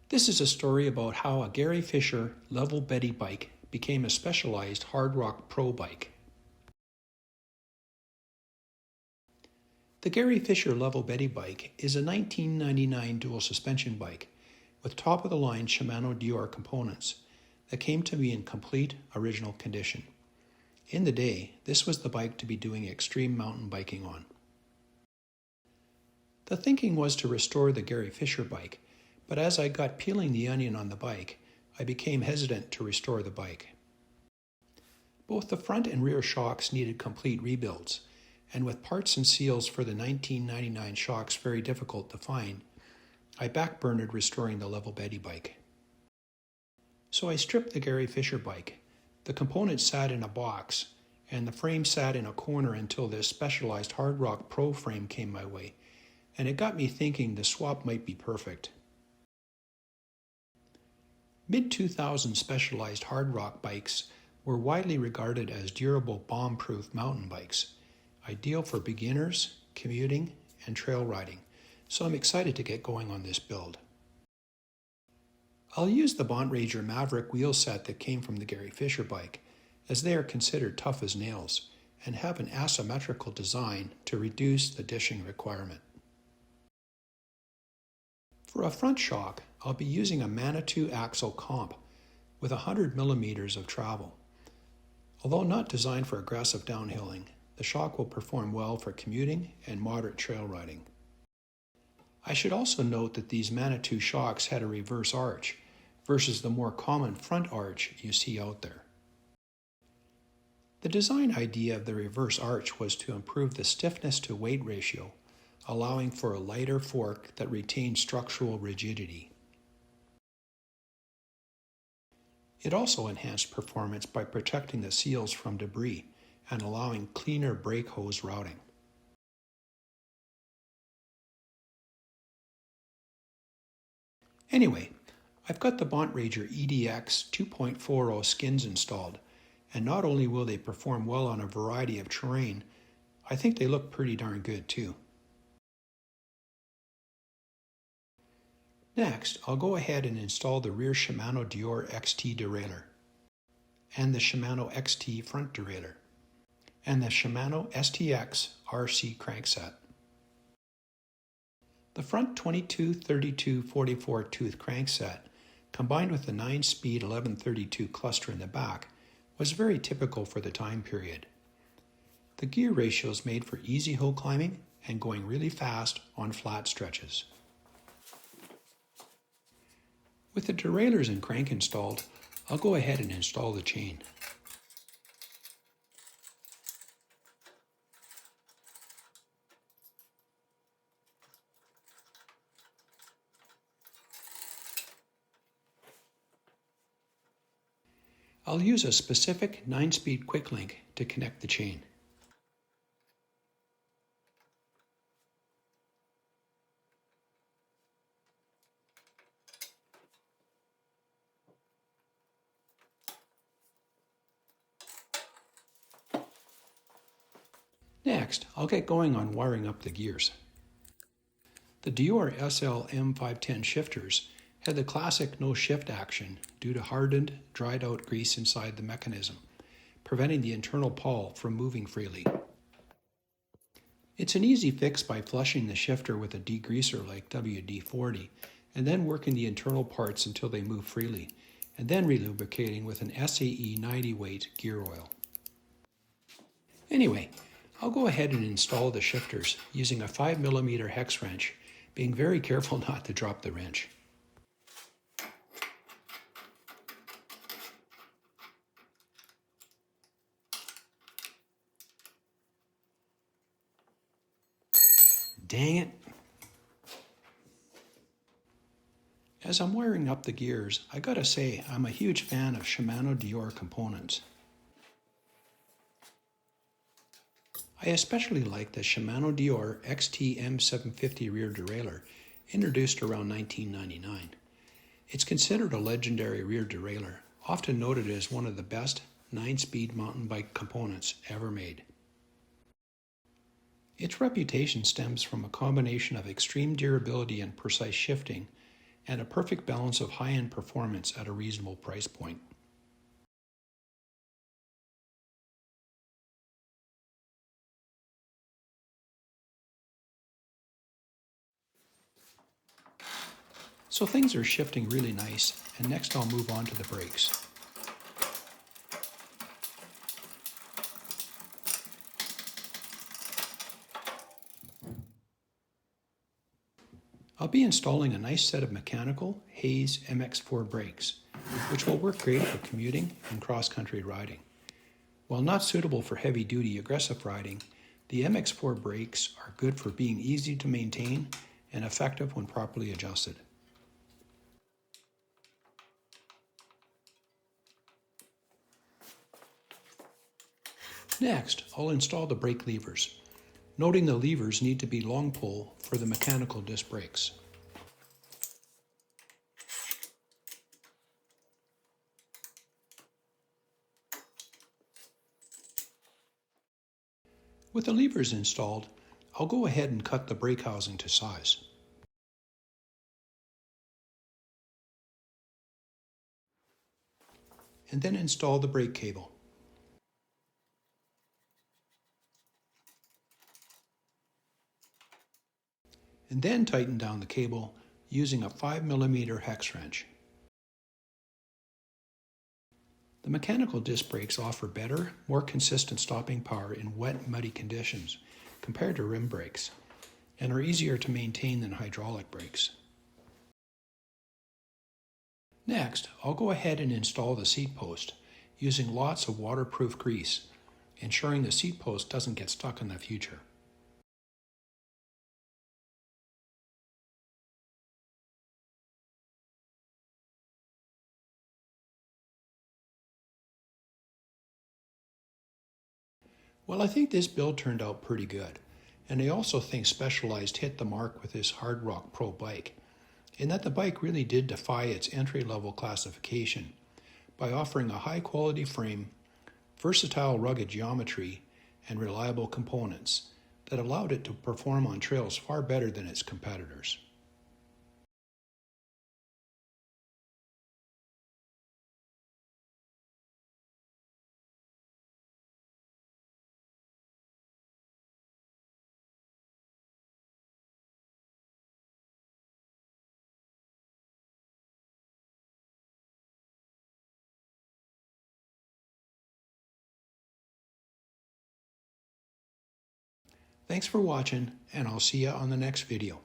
This is a story about how a Gary Fisher level Betty bike became a Specialized Hardrock Pro bike. The Gary Fisher level Betty bike is a 1999 dual suspension bike with top-of-the-line Shimano Deore components that came to me in complete original condition. In the day, this was the bike to be doing extreme mountain biking on. The thinking was to restore the Gary Fisher bike, but as I got peeling the onion on the bike, I became hesitant to restore the bike. Both the front and rear shocks needed complete rebuilds, and with parts and seals for the 1999 shocks very difficult to find, I backburnered restoring the level Betty bike. So I stripped the Gary Fisher bike. The components sat in a box, and the frame sat in a corner until this Specialized Hardrock Pro frame came my way, and it got me thinking the swap might be perfect. Mid-2000 Specialized Hardrock bikes were widely regarded as durable bomb-proof mountain bikes, ideal for beginners, commuting, and trail riding, so I'm excited to get going on this build. I'll use the Bontrager Maverick wheel set that came from the Gary Fisher bike, as they are considered tough as nails and have an asymmetrical design to reduce the dishing requirement. For a front shock, I'll be using a Manitou Axel comp with 100 millimeters of travel. Although not designed for aggressive downhilling, the shock will perform well for commuting and moderate trail riding. I should also note that these Manitou shocks had a reverse arch versus the more common front arch you see out there. The design idea of the reverse arch was to improve the stiffness to weight ratio, allowing for a lighter fork that retained structural rigidity. It also enhanced performance by protecting the seals from debris and allowing cleaner brake hose routing. Anyway, I've got the Bontrager EDX 2.40 skins installed, and not only will they perform well on a variety of terrain, I think they look pretty darn good too. Next, I'll go ahead and install the rear Shimano Deore XT derailleur, and the Shimano XT front derailleur, and the Shimano STX-RC crankset. The front 22, 32, 44 tooth crankset, combined with the 9-speed 1132 cluster in the back, was very typical for the time period. The gear ratio is made for easy hill climbing and going really fast on flat stretches. With the derailleurs and crank installed, I'll go ahead and install the chain. I'll use a specific 9-speed quick link to connect the chain. Next, I'll get going on wiring up the gears. The Deore SL M510 shifters had the classic no shift action due to hardened, dried out grease inside the mechanism, preventing the internal pawl from moving freely. It's an easy fix by flushing the shifter with a degreaser like WD-40 and then working the internal parts until they move freely, and then relubricating with an SAE 90 weight gear oil. Anyway, I'll go ahead and install the shifters using a 5mm hex wrench, being very careful not to drop the wrench. Dang it! As I'm wiring up the gears, I gotta say I'm a huge fan of Shimano Deore components. I especially like the Shimano Deore XT-M750 rear derailleur, introduced around 1999. It's considered a legendary rear derailleur, often noted as one of the best 9-speed mountain bike components ever made. Its reputation stems from a combination of extreme durability and precise shifting, and a perfect balance of high-end performance at a reasonable price point. So things are shifting really nice, and next I'll move on to the brakes. I'll be installing a nice set of mechanical Hayes MX4 brakes, which will work great for commuting and cross-country riding. While not suitable for heavy-duty aggressive riding, the MX4 brakes are good for being easy to maintain and effective when properly adjusted. Next, I'll install the brake levers, noting the levers need to be long pull for the mechanical disc brakes. With the levers installed, I'll go ahead and cut the brake housing to size. And then install the brake cable. And then tighten down the cable using a 5mm hex wrench. The mechanical disc brakes offer better, more consistent stopping power in wet, muddy conditions compared to rim brakes, and are easier to maintain than hydraulic brakes. Next, I'll go ahead and install the seat post using lots of waterproof grease, ensuring the seat post doesn't get stuck in the future. Well, I think this build turned out pretty good, and I also think Specialized hit the mark with this Hardrock Pro bike, in that the bike really did defy its entry-level classification by offering a high-quality frame, versatile rugged geometry, and reliable components that allowed it to perform on trails far better than its competitors. Thanks for watching, and I'll see you on the next video.